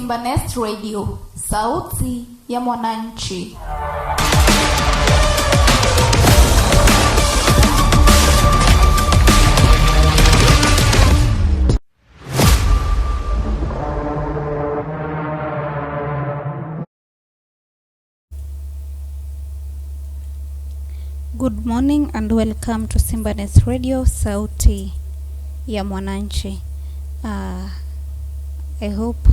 Simba Nest Radio, sauti ya mwananchi. Good morning and welcome to Simba Nest Radio, sauti ya mwananchi. I hope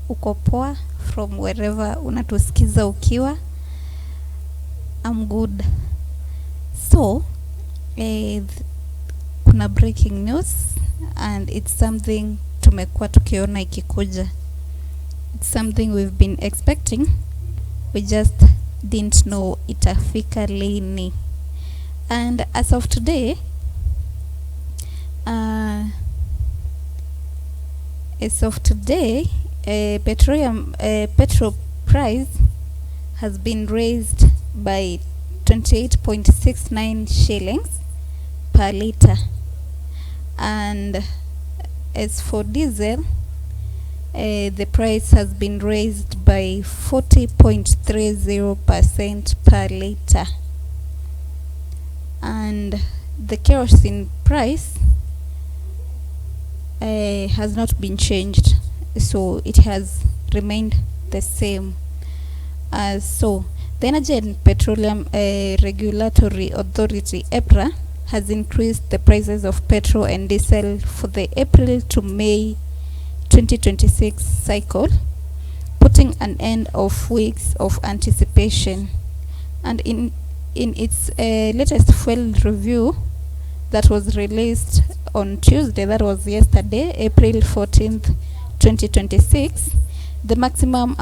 uko poa from wherever unatusikiza ukiwa. I'm good. So, kuna breaking news and it's something tumekuwa tukiona ikikuja. It's something we've been expecting. We just didn't know itafika lini. And as of today, petrol price has been raised by 28.69 shillings per liter. And as for diesel, the price has been raised by 40.30% per liter. And the kerosene price has not been changed, so it has remained the same. So the Energy and Petroleum Regulatory Authority (EPRA) has increased the prices of petrol and diesel for the April to May 2026 cycle, putting an end of weeks of anticipation. And in its latest fuel review that was released on Tuesday, that was yesterday, April 14th, 2026, the maximum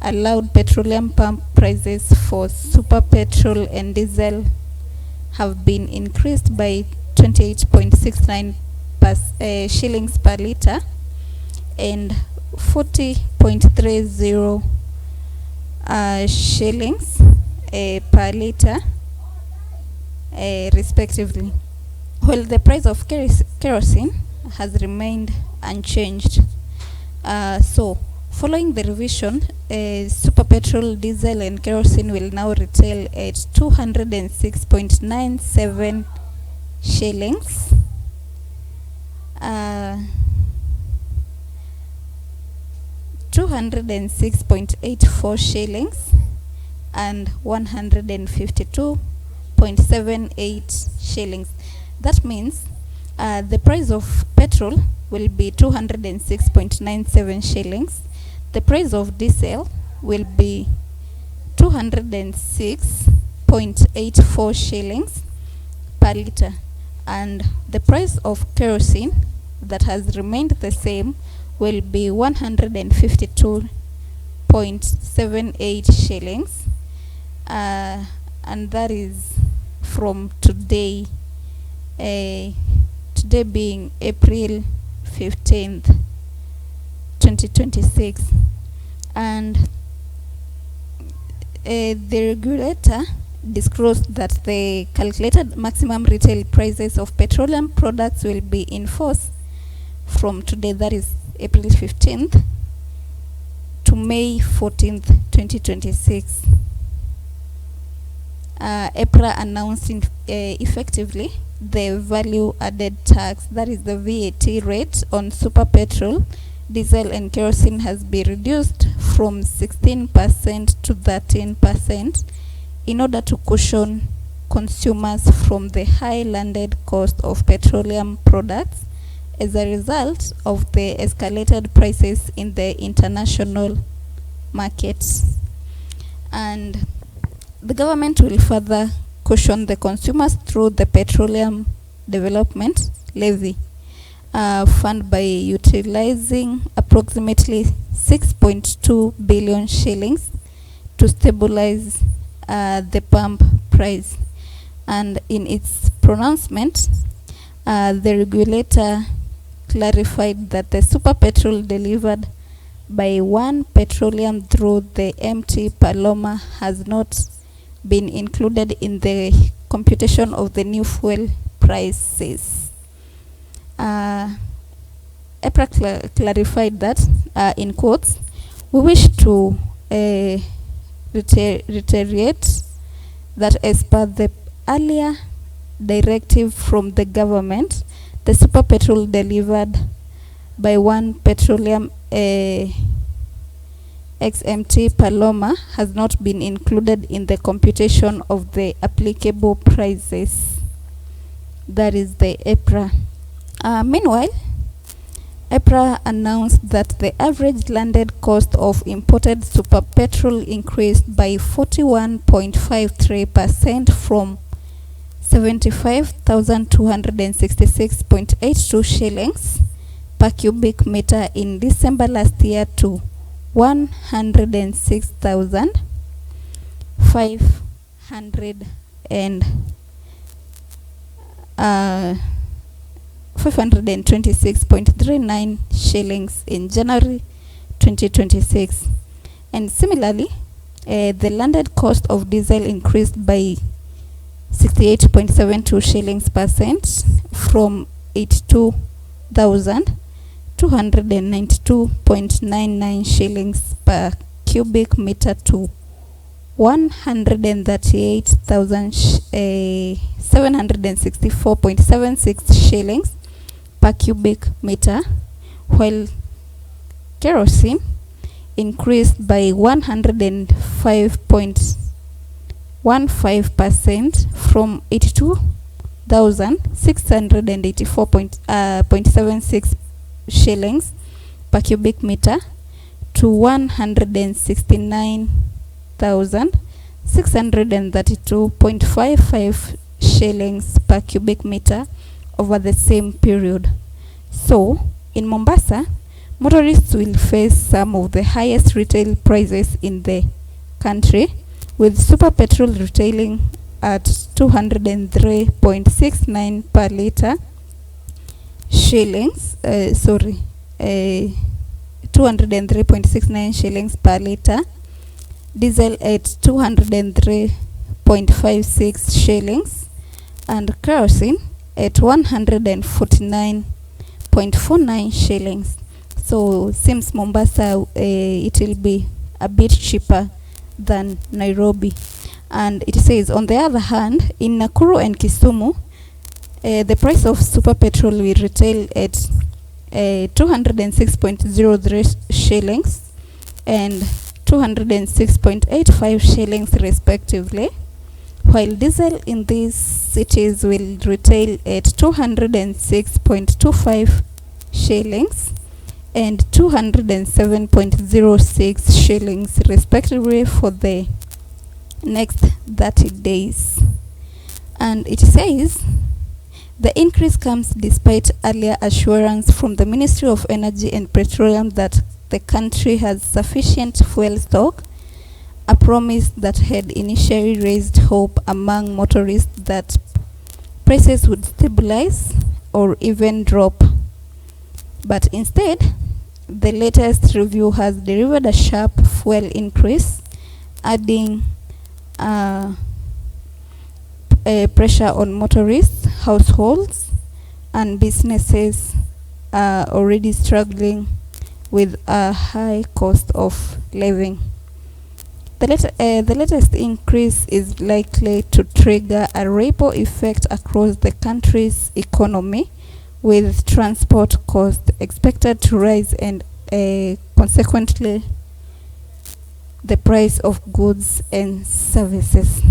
allowed petroleum pump prices for super petrol and diesel have been increased by 28.69 shillings per liter and 40.30 shillings per liter respectively, while the price of kerosene has remained unchanged. So following the revision, super petrol, diesel and kerosene will now retail at 206.97 shillings, 206.84 shillings and 152.78 shillings. That means the price of petrol will be 206.97 shillings. The price of diesel will be 206.84 shillings per liter, and the price of kerosene, that has remained the same, will be 152.78 shillings, and that is from today, today being April 15th, 2026. And the regulator disclosed that the calculated maximum retail prices of petroleum products will be in force from today, that is April 15th, to May 14th, 2026. EPRA announced effectively the value added tax, that is the VAT rate on super petrol, diesel and kerosene has been reduced from 16% to 13% in order to cushion consumers from the high landed cost of petroleum products as a result of the escalated prices in the international markets. And the government will further cushion the consumers through the Petroleum Development Levy fund by utilizing approximately 6.2 billion shillings to stabilize the pump price. And in its pronouncement, the regulator clarified that the super petrol delivered by One Petroleum through the MT Paloma has not been included in the computation of the new fuel prices. EPRA clarified that, in quotes, we wish to reiterate that as per the earlier directive from the government, the super petrol delivered by One Petroleum XMT Paloma has not been included in the computation of the applicable prices. That is the EPRA. Meanwhile, EPRA announced that the average landed cost of imported super petrol increased by 41.53% from 75,266.82 shillings per cubic meter in December last year to 526.39 shillings in January 2026. And similarly, the landed cost of diesel increased by 68.72 shillings per cent from 82,292.99 shillings per cubic meter to 138,764.76 shillings per cubic meter, while kerosene increased by 105.15% from 82,684.76 shillings per cubic meter to 169,632.55 shillings per cubic meter over the same period. So, in Mombasa, motorists will face some of the highest retail prices in the country, with super petrol retailing at 203.69 per liter shillings, 203.69 shillings per liter, diesel at 203.56 shillings, and kerosene at 149.49 shillings. So seems Mombasa, it will be a bit cheaper than Nairobi. And it says, on the other hand, in Nakuru and Kisumu, the price of super petrol will retail at 206.03 shillings and 206.85 shillings respectively, while diesel in these cities will retail at 206.25 shillings and 207.06 shillings respectively for the next 30 days. And it says, the increase comes despite earlier assurance from the Ministry of Energy and Petroleum that the country has sufficient fuel stock, a promise that had initially raised hope among motorists that prices would stabilize or even drop. But instead, the latest review has delivered a sharp fuel increase, adding pressure on motorists, households, and businesses already struggling with a high cost of living. The latest increase is likely to trigger a ripple effect across the country's economy, with transport costs expected to rise and consequently the price of goods and services.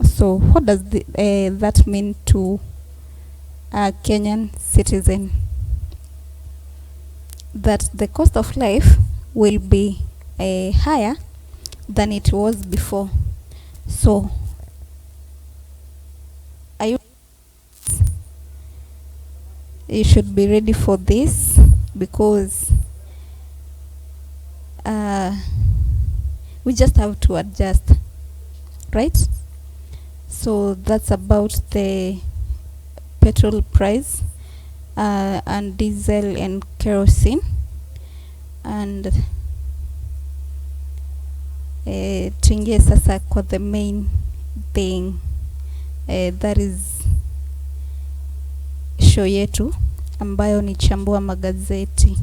So what does that mean to a Kenyan citizen? That the cost of life will be higher than it was before. So you should be ready for this, because we just have to adjust, right? So that's about the petrol price and diesel and kerosene. And tuingie sasa kwa the main thing, that is show yetu, ambayo ni chambua magazeti.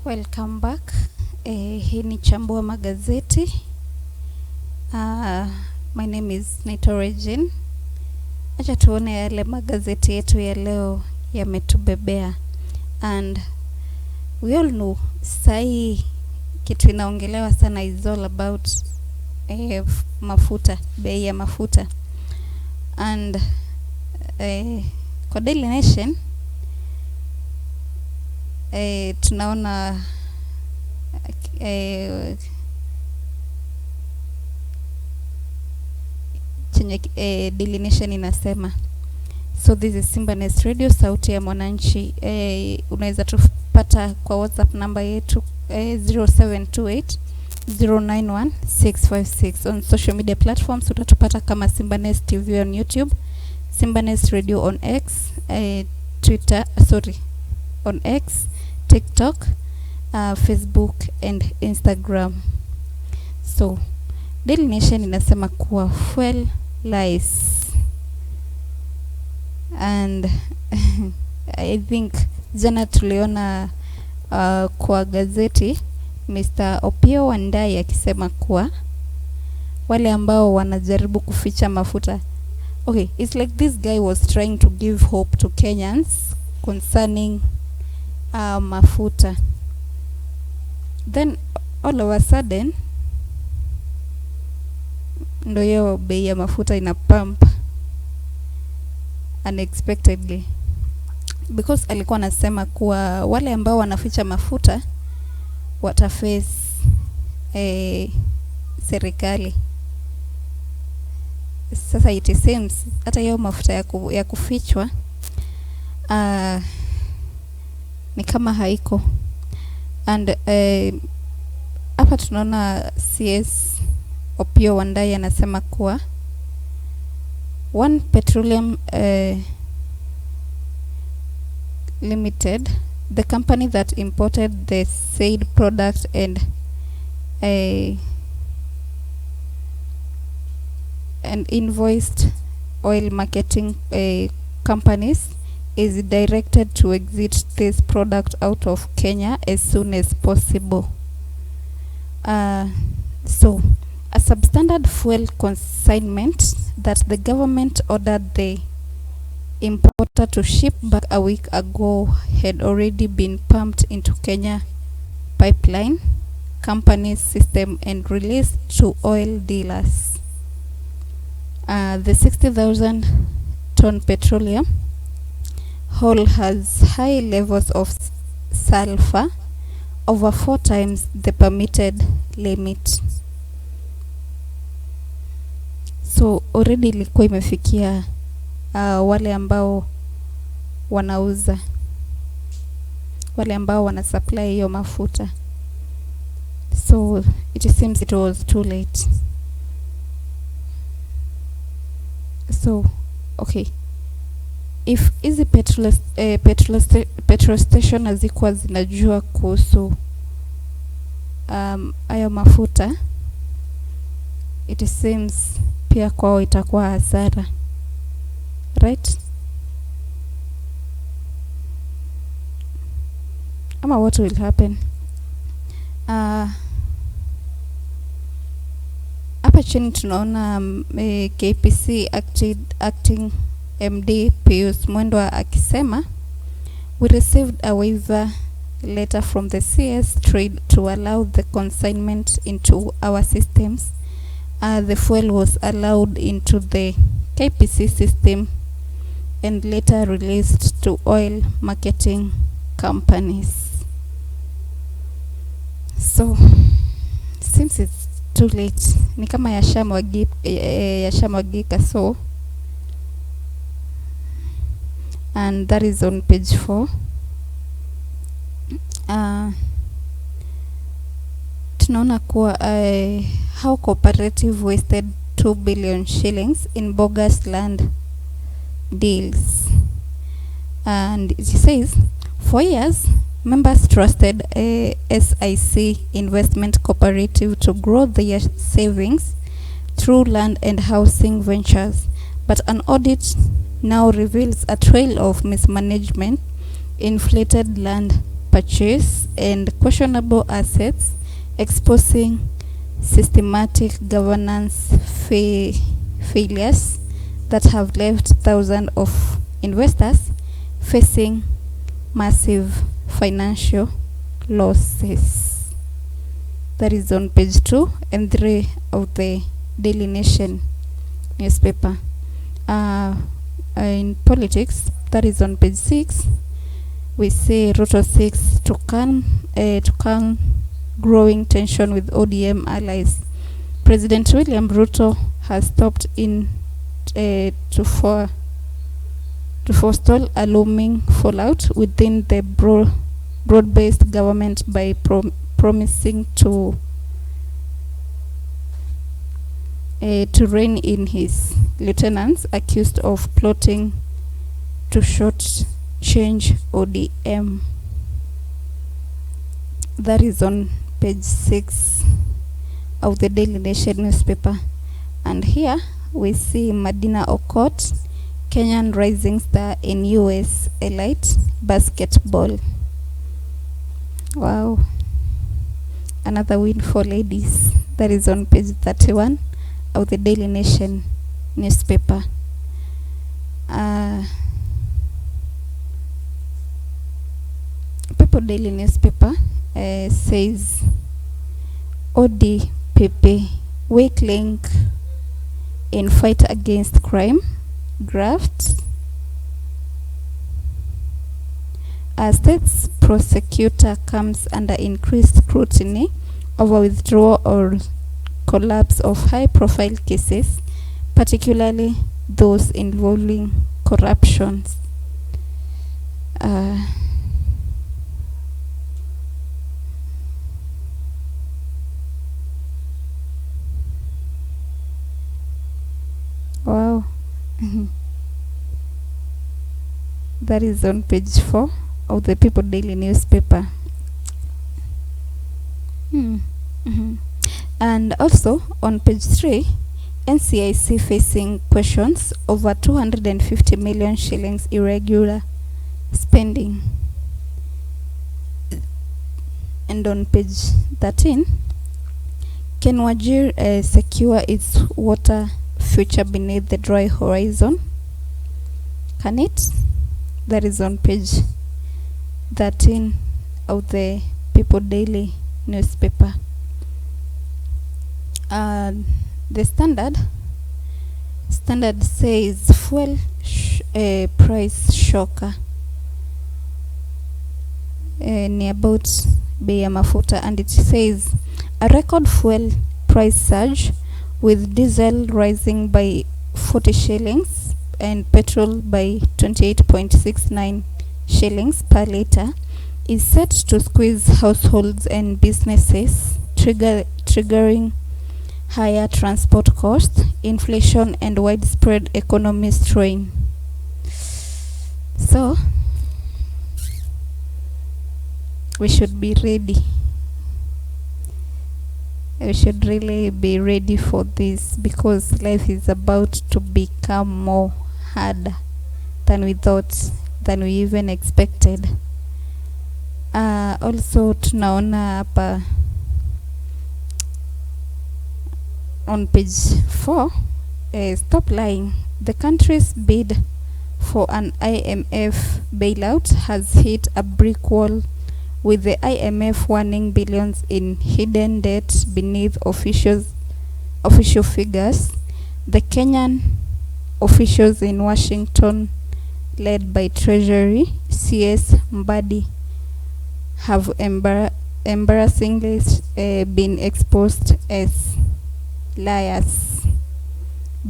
Welcome back. Hii ni chambua magazeti. My name is Regine. Acha tuone yale magazeti yetu ya leo yametubebea. And we all know sai kitu inaongelewa sana is all about mafuta, bei ya mafuta. And kwa Daily Nation tunaona chenye Daily Nation inasema, so this is Simba Nest Radio, sauti ya mwananchi. Unaweza tupata kwa WhatsApp namba yetu 0728 091 656. On social media platforms utatupata kama Simba Nest TV on YouTube, Simba Nest Radio on X, on X, TikTok, Facebook and Instagram. So Daily Nation inasema kuwa fuel lies, and I think jana tuliona kwa gazeti Mr. Opiyo Wandayi akisema kuwa wale ambao wanajaribu kuficha mafuta. Okay, it's like this guy was trying to give hope to Kenyans concerning mafuta. Then all of a sudden ndo hiyo bei ya mafuta ina pump unexpectedly, because alikuwa anasema kuwa wale ambao wanaficha mafuta wataface serikali. Sasa it seems hata hiyo mafuta ya kufichwa ni kama haiko. And hapa tunaona CS Opiyo Wandayi anasema kuwa One Petroleum Limited, the company that imported the said product and invoiced oil marketing companies, is directed to exit this product out of Kenya as soon as possible. So a substandard fuel consignment that the government ordered the importer to ship back a week ago had already been pumped into Kenya pipeline company's system and released to oil dealers. The 60,000 ton petroleum hull has high levels of sulfur, over 4 times the permitted limit. So already ilikuwa imefikia wale ambao wanauza, wale ambao wana supply hiyo mafuta. So it seems it was too late. So okay, if hizi petrol station hazikuwa zinajua kuhusu hayo mafuta, it seems pia kwao itakuwa hasara, right? Ama what will happen? Hapa chini tunaona KPC acting MD Pius Mwendwa akisema, we received a waiver letter from the CS Trade to allow the consignment into our systems. The fuel was allowed into the KPC system and later released to oil marketing companies. So since it's too late, ni kama yashamwagika, so and that is on page 4. Tunaona kuwa how cooperative wasted 2 billion shillings in bogus land deals. And it says, for years, members trusted a SIC investment cooperative to grow their savings through land and housing ventures. But an audit now reveals a trail of mismanagement, inflated land purchase, and questionable assets, exposing systematic governance failures that have left thousands of investors facing massive financial losses. That is on page 2 and 3 of the Daily Nation newspaper. In politics, that is on page 6. We say Ruto 6 to calm growing tension with ODM allies. President William Ruto has stopped in to forestall a looming fallout within the broad-based government by promising to rein in his lieutenants accused of plotting to short-change ODM. That is on page 6 of the Daily Nation newspaper. And here we see Madina Okot, Kenyan rising star in US elite basketball. Wow. Another win for ladies. That is on page 31 of the Daily Nation newspaper. People Daily newspaper says ODPP weak link in fight against crime, graft. A state's prosecutor comes under increased scrutiny over withdrawal or collapse of high-profile cases, particularly those involving corruptions. Wow. That is on page 4 of the People Daily newspaper. And also on page 3, NCIC facing questions over 250 million shillings irregular spending. And on page 13, can Wajir secure its water future beneath the dry horizon? Can it? That is on page 13 of the People Daily newspaper. The Standard says fuel price shocker ni about bei ya mafuta, and it says a record fuel price surge with diesel rising by 40 shillings and petrol by 28.69 shillings per liter is set to squeeze households and businesses, triggering higher transport costs, inflation, and widespread economic strain. So we should be ready. We should really be ready for this, because life is about to become more harder than we thought, than we even expected. Also tunaona hapa on page 4, stop lying. The country's bid for an IMF bailout has hit a brick wall, with the IMF warning billions in hidden debt beneath official figures. The Kenyan officials in Washington, led by Treasury CS Mbadi, have embarrassingly been exposed as liars.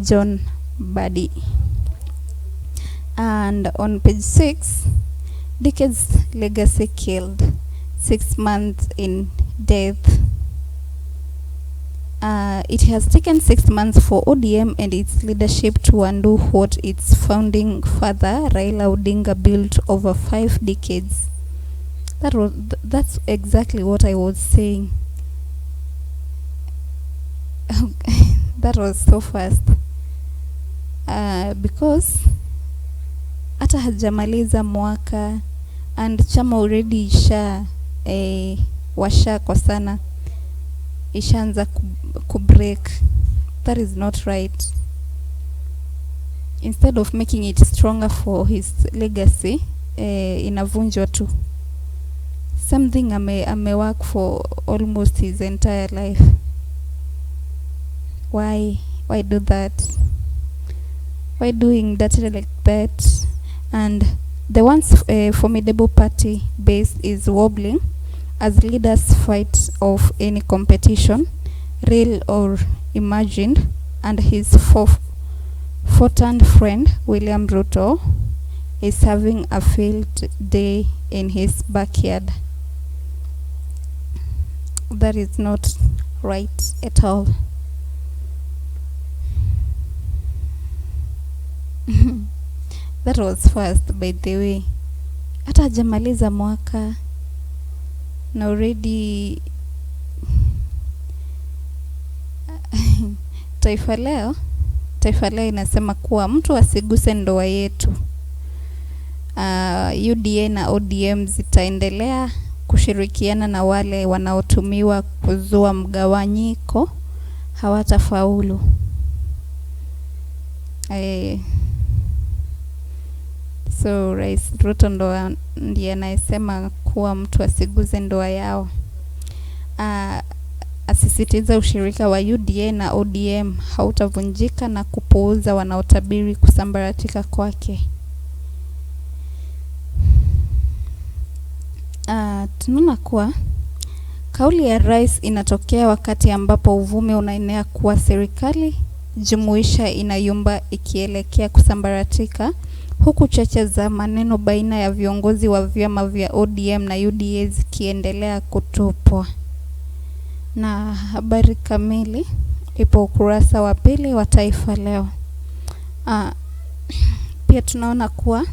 John Buddy. And on page 6, Decades legacy killed, 6 months in death. It has taken 6 months for ODM and its leadership to undo what its founding father Raila Odinga built over 5 decades. That's exactly what I was saying. That was so fast. Because hata hajamaliza mwaka and chama already washa kwa sana ishaanza kubreak. That is not right. Instead of making it stronger for his legacy, inavunjwa tu. Something ame work for almost his entire life. Why do that? Why doing that like that? And the once formidable party base is wobbling as leaders fight off any competition, real or imagined, and his fortune friend William Ruto is having a field day in his backyard. That is not right at all. That was fast, by the way. Hata hajamaliza mwaka na already Taifa Leo inasema kuwa mtu asiguse ndoa yetu. UDA na ODM zitaendelea kushirikiana na wale wanaotumiwa kuzua mgawanyiko hawatafaulu. So Rais Ruto ndiye anayesema kuwa mtu asiguze ndoa yao. Asisitiza ushirika wa UDA na ODM hautavunjika na kupuuza wanaotabiri kusambaratika kwake. Tunaona kuwa kauli ya rais inatokea wakati ambapo uvumi unaenea kuwa serikali jumuisha inayumba ikielekea kusambaratika, huku cheche za maneno baina ya viongozi wa vyama vya ODM na UDA zikiendelea kutupwa. Na habari kamili ipo ukurasa wa 2 wa Taifa Leo. Pia tunaona kuwa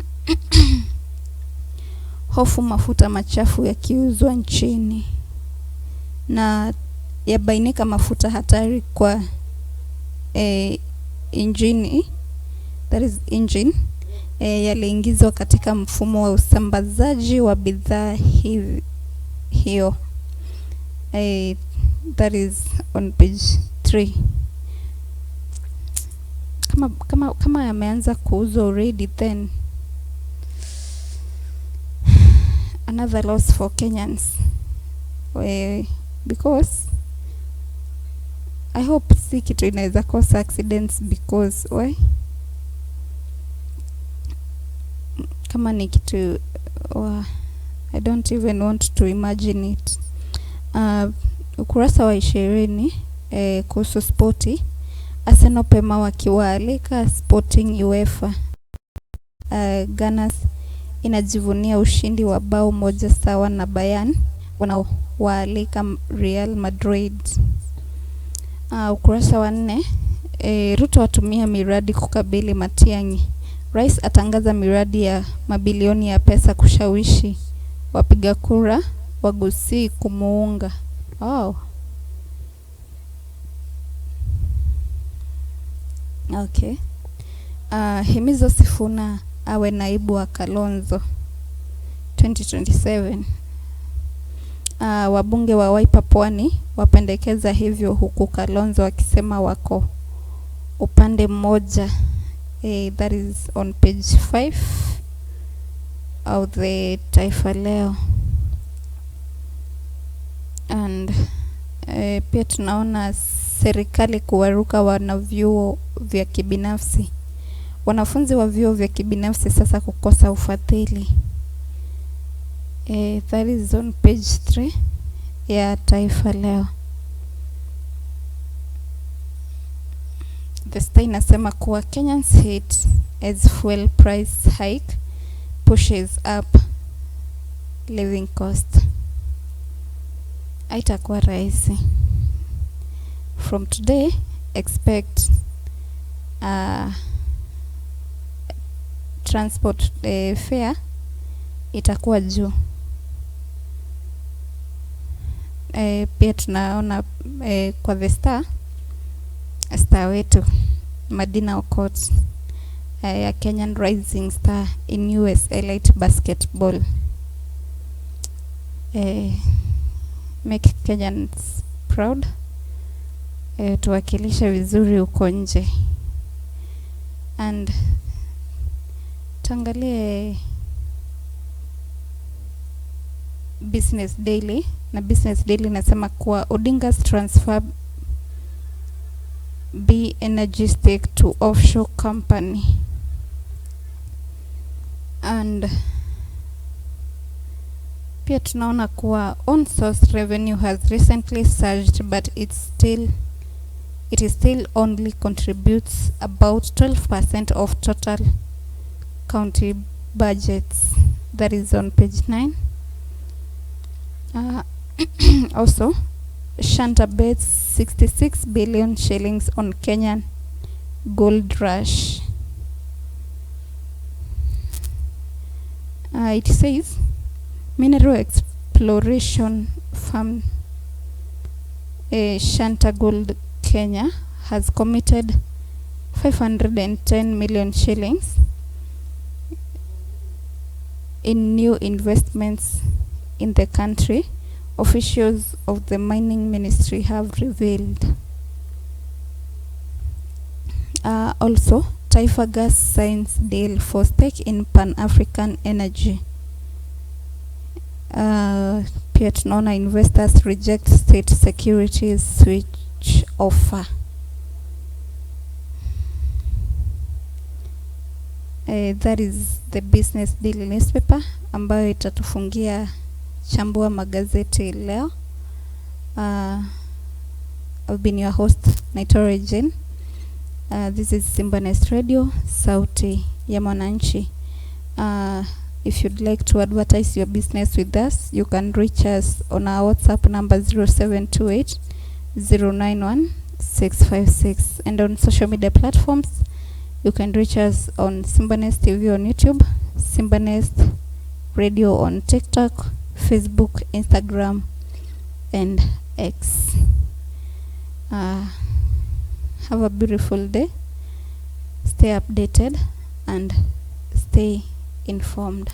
hofu mafuta machafu yakiuzwa nchini na yabainika mafuta hatari kwa engine yaliingizwa katika mfumo wa usambazaji wa bidhaa hiyo. That is on page 3. Kama yameanza kuuzwa already, then another loss for Kenyans. Because I hope si kitu inaweza cause accidents, because why? Kama ni kitu I don't even want to imagine it. Ukurasa wa 20 kuhusu spoti. Arsenal pema wakiwaalika Sporting UEFA. Gunners inajivunia ushindi wa bao 1 na Bayern wanawaalika Real Madrid. Ukurasa wa 4 Ruto atumia miradi kukabili Matiang'i. Rais atangaza miradi ya mabilioni ya pesa kushawishi wapiga kura wa Gusii kumuunga. Okay. Himizo Sifuna awe naibu wa Kalonzo 2027. Wabunge wa Wiper Pwani wapendekeza hivyo, huku Kalonzo akisema wako upande mmoja. That is on page 5 of the Taifa Leo. And pia tunaona serikali kuwaruka wanavyuo vya kibinafsi. Wanafunzi wa vyuo vya kibinafsi sasa kukosa ufadhili. That is on page 3 ya Taifa Leo. The Star inasema kuwa Kenyans hit as fuel price hike pushes up living cost. Haitakuwa rahisi. From today, expect transport fare itakuwa juu. Pia tunaona kwa The Star wetu Madina Okot, a Kenyan rising star in US elite basketball. Make Kenyans proud. Tuwakilisha vizuri uko nje. And tuangalie Business Daily, na Business Daily nasema kuwa Odinga's transfer be energy stake to offshore company. And pia tunaona kuwa on source revenue has recently surged, but it still only contributes about 12% of total county budgets. That is on page 9. Also, Shanta bets 66 billion shillings on Kenyan gold rush. It says mineral exploration firm Shanta Gold Kenya has committed 510 million shillings in new investments in the country, officials of the mining ministry have revealed. Also, Taifa Gas signs deal for stake in Pan-African Energy. Pia tunaona investors reject state securities switch offer. That is the Business Daily newspaper ambayo itatufungia chambua magazeti leo. I've been your host, naitwa Regine. This is Simba Nest Radio, sauti ya mwananchi. If you'd like to advertise your business with us, you can reach us on our WhatsApp number 0728 091 656, and on social media platforms you can reach us on Simba Nest TV on YouTube, Simba Nest Radio on TikTok, Facebook, Instagram, and X. Have a beautiful day. Stay updated and stay informed.